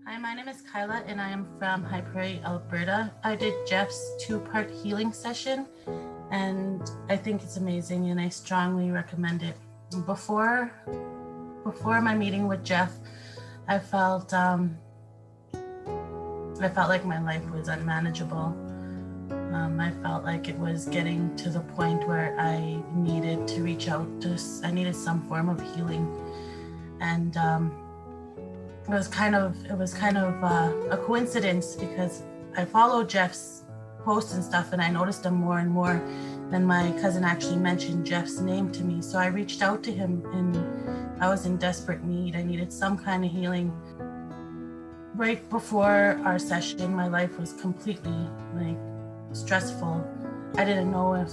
Hi, my name is Kyla and I am from High Prairie, Alberta. I did Jeff's two-part healing session and I think it's amazing and I strongly recommend it. Before my meeting with Jeff, I felt like my life was unmanageable. I felt like it was getting to the point where I needed to reach out I needed some form of healing. And it was kind of a coincidence because I followed Jeff's posts and stuff and I noticed him more and more. Then my cousin actually mentioned Jeff's name to me. So I reached out to him and I was in desperate need. I needed some kind of healing. Right before our session, my life was completely stressful. I didn't know if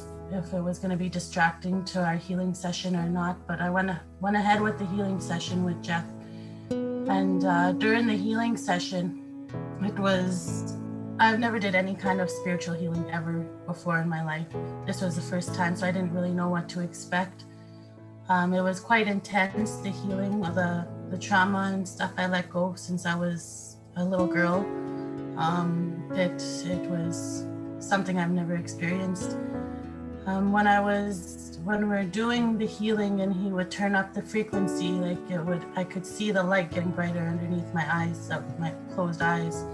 it was going to be distracting to our healing session or not, but I went ahead with the healing session with Jeff. And during the healing session, I've never did any kind of spiritual healing ever before in my life. This was the first time, so I didn't really know what to expect. It was quite intense, the healing of the trauma and stuff I let go since I was a little girl. It was something I've never experienced. When we were doing the healing and he would turn up the frequency, I could see the light getting brighter underneath my eyes, my closed eyes.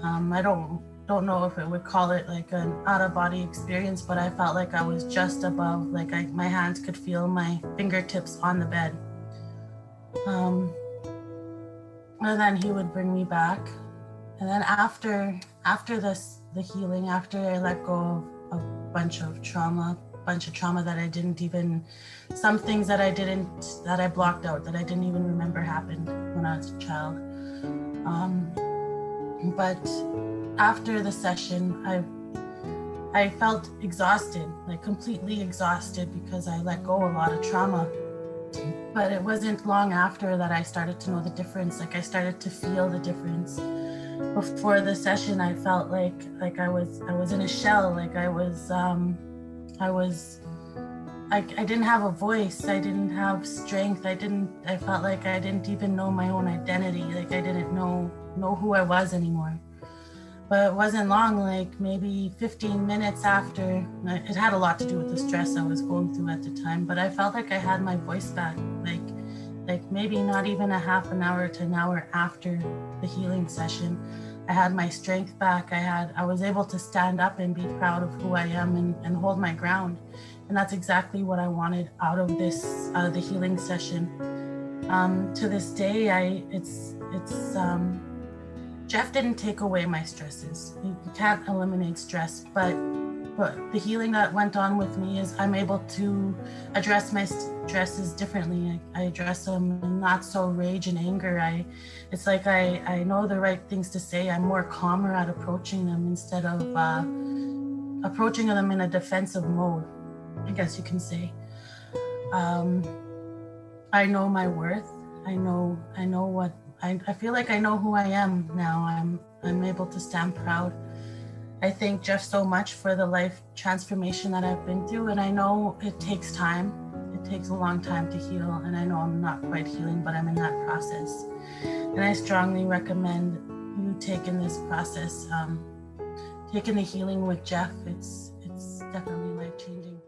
I don't know if it would call it like an out-of-body experience, but I felt like I was just above, my hands could feel my fingertips on the bed. And then he would bring me back. And then after the healing, after I let go of a bunch of trauma that I didn't even, some things that I blocked out, that I didn't even remember happened when I was a child. But after the session, I felt exhausted, completely exhausted because I let go a lot of trauma. But it wasn't long after that I started to know the difference. I started to feel the difference. Before the session, I felt like I was in a shell. I didn't have a voice. I didn't have strength. I felt like I didn't even know my own identity. I didn't know who I was anymore. But it wasn't long, maybe 15 minutes after. It had a lot to do with the stress I was going through at the time, but I felt like I had my voice back, maybe not even a half an hour to an hour after the healing session. I had my strength back. I was able to stand up and be proud of who I am and hold my ground. And that's exactly what I wanted out of the healing session. To this day, Jeff didn't take away my stresses. You can't eliminate stress, but the healing that went on with me is I'm able to address my stresses differently. I address them not so rage and anger. It's like I know the right things to say. I'm more calmer at approaching them instead of approaching them in a defensive mode, I guess you can say. I know my worth. I know what I feel like I know who I am now. I'm able to stand proud. I thank Jeff so much for the life transformation that I've been through, and I know it takes time. It takes a long time to heal, and I know I'm not quite healing, but I'm in that process. And I strongly recommend you taking this process, taking the healing with Jeff. It's definitely life-changing.